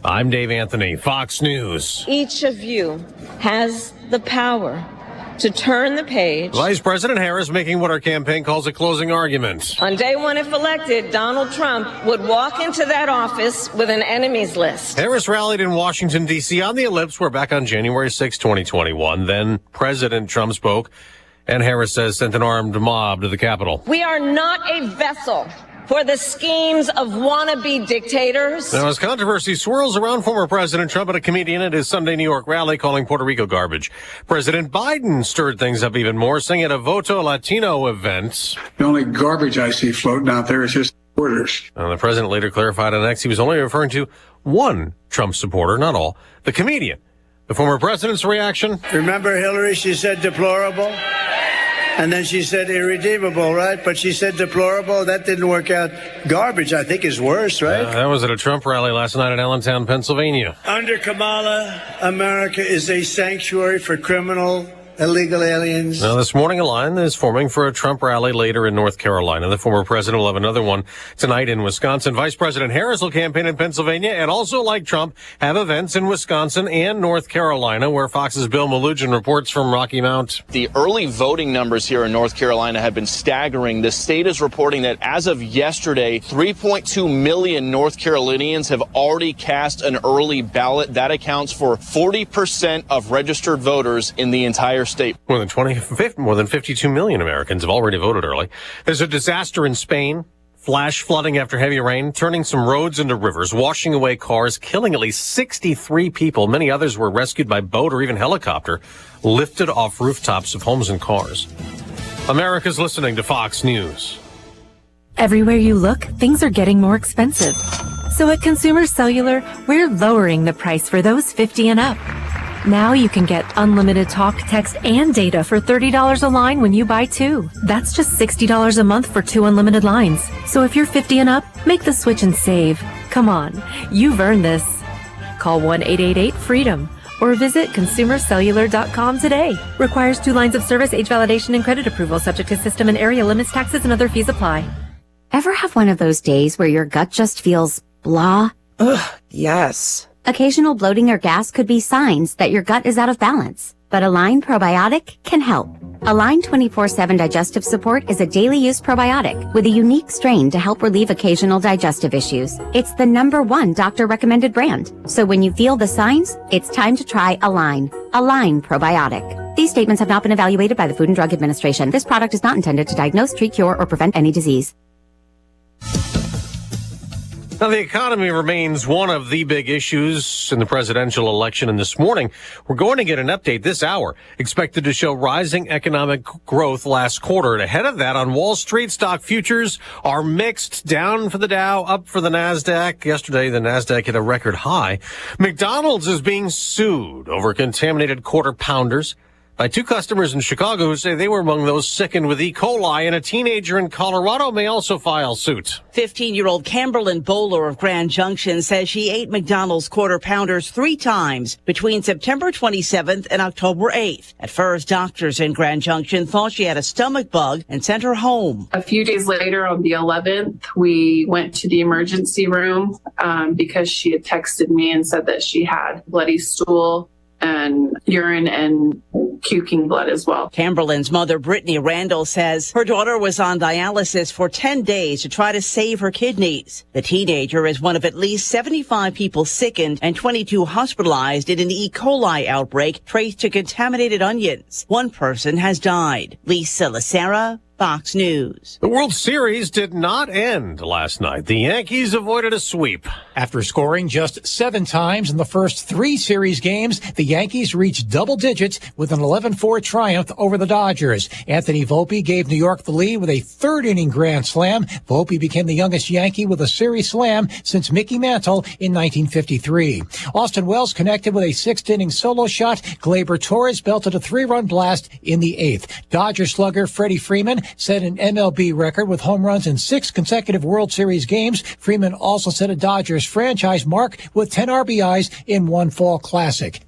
I'm Dave Anthony, Fox News. Each of you has the power to turn the page. Vice President Harris making what her campaign calls a closing argument. On day one, if elected, Donald Trump would walk into that office with an enemies list. Harris rallied in Washington, D.C. on the Ellipse. We're back on January 6, 2021. Then President Trump spoke, and Harris says sent an armed mob to the Capitol. We are not a vessel for the schemes of wannabe dictators. Now, as controversy swirls around former President Trump and a comedian at his Sunday New York rally calling Puerto Rico garbage, President Biden stirred things up even more, saying at a Voto Latino event, "The only garbage I see floating out there is his supporters." The president later clarified on X he was only referring to one Trump supporter, not all, the comedian. The former president's reaction? Remember Hillary? She said deplorable. And then she said irredeemable, right? But she said deplorable. That didn't work out. Garbage, I think, is worse, right? That was at a Trump rally last night in Allentown, Pennsylvania. Under Kamala, America is a sanctuary for criminal, illegal aliens. Now, this morning, a line is forming for a Trump rally later in North Carolina. The former president will have another one tonight in Wisconsin. Vice President Harris will campaign in Pennsylvania and also, like Trump, have events in Wisconsin and North Carolina, where Fox's Bill Malugin reports from Rocky Mount. The early voting numbers here in North Carolina have been staggering. The state is reporting that as of yesterday, 3.2 million North Carolinians have already cast an early ballot. That accounts for 40% of registered voters in the entire state. More than 52 million Americans have already voted early. There's a disaster in Spain. Flash flooding after heavy rain, turning some roads into rivers, washing away cars, killing at least 63 people. Many others were rescued by boat or even helicopter, lifted off rooftops of homes and cars. America's listening to Fox News. Everywhere you look, things are getting more expensive. So at Consumer Cellular, we're lowering the price for those 50 and up. Now you can get unlimited talk, text, and data for $30 a line when you buy two. That's just $60 a month for two unlimited lines. So if you're 50 and up, make the switch and save. Come on, you've earned this. Call 1-888-FREEDOM or visit consumercellular.com today. Requires 2 lines of service, age validation, and credit approval, subject to system and area limits, taxes, and other fees apply. Ever have one of those days where your gut just feels blah? Ugh, yes. Occasional bloating or gas could be signs that your gut is out of balance, but Align Probiotic can help. Align 24/7 Digestive Support is a daily use probiotic with a unique strain to help relieve occasional digestive issues. It's the #1 doctor-recommended brand. So when you feel the signs, it's time to try Align. Align Probiotic. These statements have not been evaluated by the Food and Drug Administration. This product is not intended to diagnose, treat, cure, or prevent any disease. Now, the economy remains one of the big issues in the presidential election, and this morning we're going to get an update this hour, expected to show rising economic growth last quarter. And ahead of that, on Wall Street, stock futures are mixed, down for the Dow, up for the NASDAQ. Yesterday, the NASDAQ hit a record high. McDonald's is being sued over contaminated quarter pounders by 2 customers in Chicago who say they were among those sickened with E. coli, and a teenager in Colorado may also file suit. 15-year-old Camberlyn Bowler of Grand Junction says she ate McDonald's quarter pounders 3 times between September 27th and October 8th. At first, doctors in Grand Junction thought she had a stomach bug and sent her home. A few days later, on the 11th, we went to the emergency room because she had texted me and said that she had bloody stool and urine and puking blood as well. Camberlyn's mother, Brittany Randall, says her daughter was on dialysis for 10 days to try to save her kidneys. The teenager is one of at least 75 people sickened and 22 hospitalized in an E. coli outbreak traced to contaminated onions. 1 person has died. Lisa Lacera, Fox News. The World Series did not end last night. The Yankees avoided a sweep. After scoring just 7 times in the first 3 series games, the Yankees reached double digits with an 11-4 triumph over the Dodgers. Anthony Volpe gave New York the lead with a 3rd-inning grand slam. Volpe became the youngest Yankee with a series slam since Mickey Mantle in 1953. Austin Wells connected with a 6th-inning solo shot. Gleyber Torres belted a 3-run blast in the 8th. Dodger slugger Freddie Freeman set an MLB record with home runs in 6 consecutive World Series games. Freeman also set a Dodgers franchise mark with 10 RBIs in 1 fall classic.